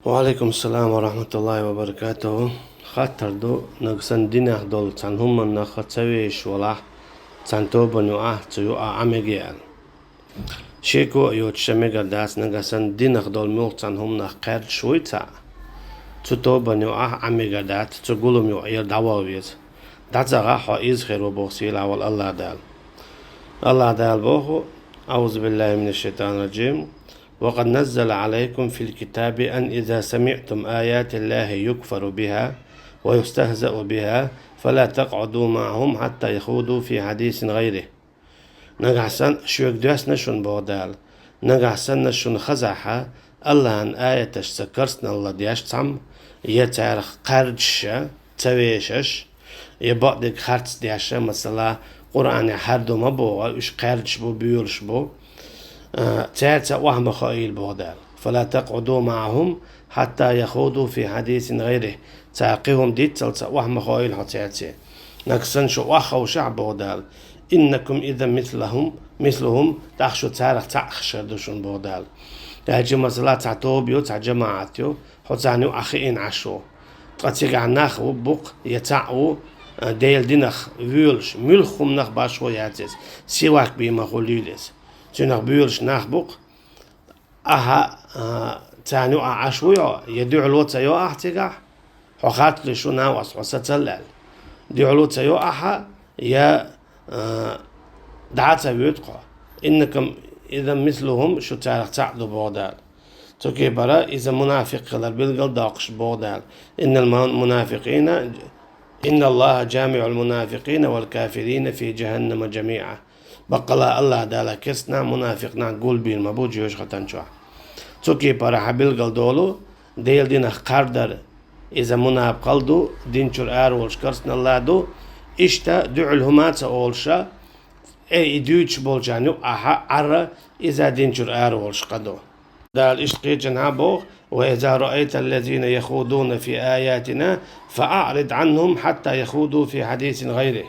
وعليكم السلام ورحمة الله وبركاته. خاطر دو نغسن دينه دول تان هم نخطويش ولا تان توبن وآه تيو عميجيال شيكو يوت شميجر داس نغسن دينه دول مول تان هم نخير شويتا توبن وآه عميجر دات تقولم يو اير دعواويز دات زغا حو إزخير وبوصيلا والله دال الله دال بوهو. أعوذ بالله من الشيطان الرجيم. وقد نزل عليكم في الكتاب أن إذا سمعتم آيات الله يكفر بها ويستهزأ بها فلا تقعدوا معهم حتى يخوضوا في حديث غيره. نجحسن شوك داس نشون بودال نجحسن نشون خزحة الله أن آية تشسكرسنا الله دياش تام يتعرخ قردش تويشش يبقدك خرطس دياشة مثلا قرآن حردو مبو وش قردش بو بيولش بو تاتا وهم خائل بودال فلا تقعدوا معهم حتى يخوضوا في حديث غيره تاقيهم ديت تلتا وهم خائل حتاتي نكسن شو واخو شعب بودال إنكم إذا مثلهم تخشوا تارخ تأخشر دوشون بودال تاجي مثلا تعتوبيو تعجماعتيو حتانيو أخيين عشو قاتيق عناخ وبوق يتعو ديل دينخ ويلش ملخم نخ باشو ياتيز سيواك بيما خليليز تنخ بيولش نخبق أها تانيو عشويو يدعو الوتا يو أحتقح حقات لشو ناوس وستلال دعو الوتا يو أحا يا دعاتا بيتقع إنكم إذا مثلهم شو تاريخ تعدو بودال توكي برا إذا منافق قلر بالقل داقش بودال إن المنافقين إن الله جامع المنافقين والكافرين في جهنم جميعا بقلا الله دالا كسنا منافقنا قول بير مبوج يوش خطنشوا توكي برا حبيل قل دولو ديل دينا قردر إذا منافق قلدو دينشور آرولش كرسنا الله دو إشتا دعو الهمات أولشا اي دوش بولجانيو اها عرى اذا دينجر ارولش قدو دال اشتقي جنابو واذا رأيت الذين يخوضون في آياتنا فأعرض عنهم حتى يخوضوا في حديث غيره.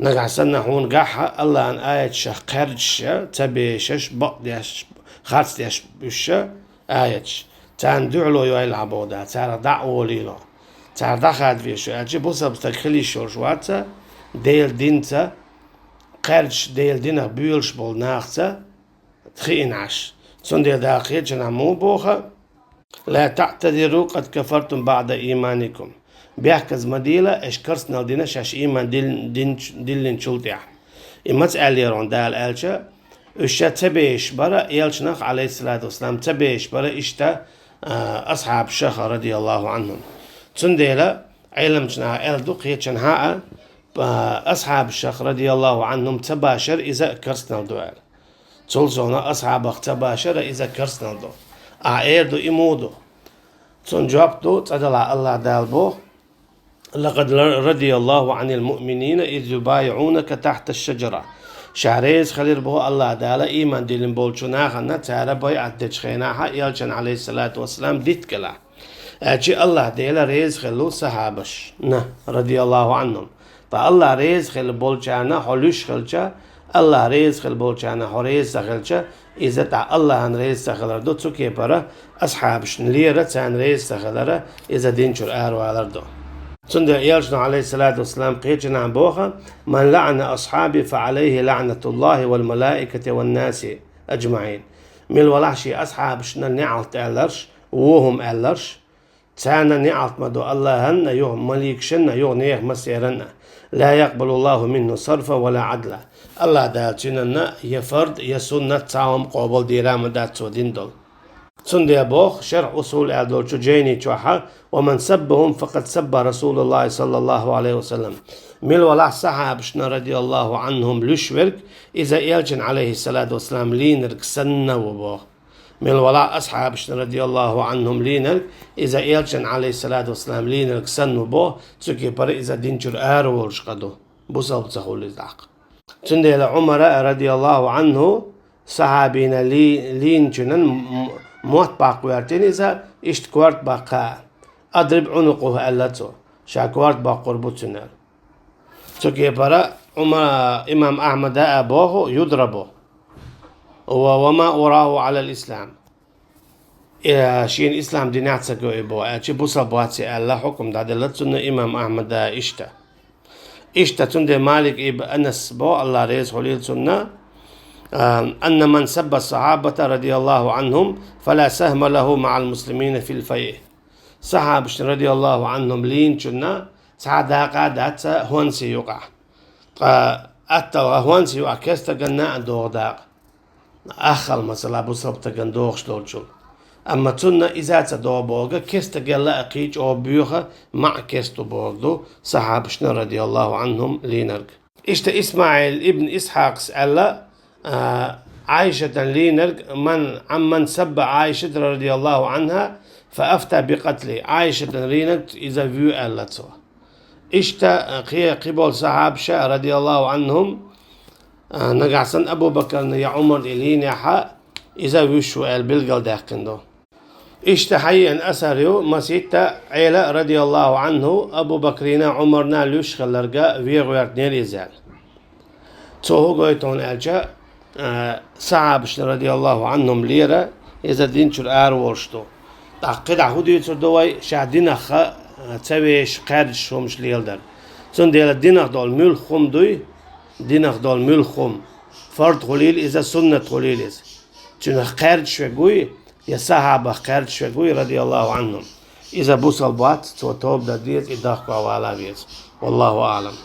نقع سنة هون قاحة الله ان آية شخ قرش تبيشش بقديش خاص ديش بش آيتش تان دعلو يلعبو دا تار دعوو ليلو تار دخاد فيشو اجي بوسا بستخلي شوشواتا ديل دينتا قرش ديل دينا بيولش بول ناختا تخين عش سندي داخل جنامو بوخا لا تعتذروا قد كفرتم بعد إيمانكم بيحكز مديلة اشكرسنا دينا شاش إيمان ديلين شلتيح إمت أليرون دال ألشا اشتا تبيش برا يلشناخ عليه الصلاة والسلام تبيش برا اشتا أصحاب شيخ رضي الله عنهم سندي لا علمتنا ألدو قيتشن هاء أصحاب الشيخ رضي الله عنهم تباشر إذا كرسنا الدوال تلزونا أصحاب تباشر إذا كرسنا الدو أعيردو إمودو تنجابتو تدلع الله دالبو لقد رضي الله عن المؤمنين إذ يبايعونك تحت الشجرة شعريز خلير بو الله دالا إيمان ديلن بولشناخا نتارا بيعت دجخيناها يلجن عليه الصلاة والسلام ديتكلا أجي الله ديلا ريز خلو صحابش رضي الله عنهم فالله ريز خل بولچانا حلوش خلچا الله ريز خل بولچانا حريز خلچا إذا تع الله عن ريز خلر دو تسوكي برا أصحابش نليرة تان ريز خلره إذا دينشر أروالر دو سند يلشنا عليه الصلاة والسلام قيتنا عن بوخا من لعن أصحابي فعليه لعنة الله والملائكة والناس أجمعين من الولحشي أصحابشنا نعلت ألرش وهم ألرش تانا نعلت مدو الله هن يو مليك شنا يو نيخ مسيرنا لا يقبل الله منه صرفا ولا عدلا الله دالتنا يا فرد يا سنة تاهم قبل ديرام داتو ديندول سندي بوخ شرح أصول أدول جيني تشوحا ومن سبهم فقد سب رسول الله صلى الله عليه وسلم مل ولا صحابشنا رضي الله عنهم لشورك إذا يلجن عليه الصلاة والسلام لينرك سنة وبوخ من ولا أصحابشنا رضي الله عنهم لينرك إذا يلجن عليه الصلاة والسلام لينرك سنة وبوخ تسوكي بر إذا دينجر آرولش قدو بوصل بتخول الزعق سندي لعمر رضي الله عنه صحابينا لينجنن موت باقوارتين إذا اشتكوارت باقا أضرب عنقه ألتو شاكوارت باقربوتنا تسوكي بر عمر إمام أحمد أبوه يضربه وما أراه على الإسلام شين إسلام دينات سكو إبو أشي بوصل بواتي الله حكم دا دلتنا إمام أحمد إشتا تندي مالك إب أنس بو الله ريز حليل سنة أن من سب الصحابة رضي الله عنهم فلا سهم له مع المسلمين في الفيء صحابة رضي الله عنهم لين شنا سعدا قادات هون سيوقع أتا هون سيوقع كيستا قنا دوغ داق أخل مثلا بصبتا قن دوغ شلوشل أما تنا إذا تدو بوغا كيستا قلا أقيج أو بيوخا مع كيستو بوغدو صحابة رضي الله عنهم لينرق إشتا إسماعيل ابن إسحاق سألا عائشة لينرق عمن سب عائشة رضي الله عنها فأفتى بقتله عائشة لينرق إذا فيو ألتو إشتا قبول صحابة رضي الله عنهم نقعسن أبو بكر يا عمر إلين يا حا إذا فيو سؤال بالقل داقندو إشتا حيا أسريو مسيطة عيلة رضي الله عنه أبو بكرنا عمرنا لوش خلرقا فيغويرت نيريزال توهو قويتون ألجا صحابة رضي الله عنهم ليرة إذا دين شر ورشتو تأكد عهودي يتردوي شاهدين أخا تسويش قادش شومش ليلدر سن ديلا دين أخدول ملخم دوي دين أخدول ملخم فرد خليل إذا سنة خليل إذا چون قادش شوي يا صحابة قادش شوي رضي الله عنهم إذا بوصل بات توب دا ديت إداخوا وعلا بيت والله أعلم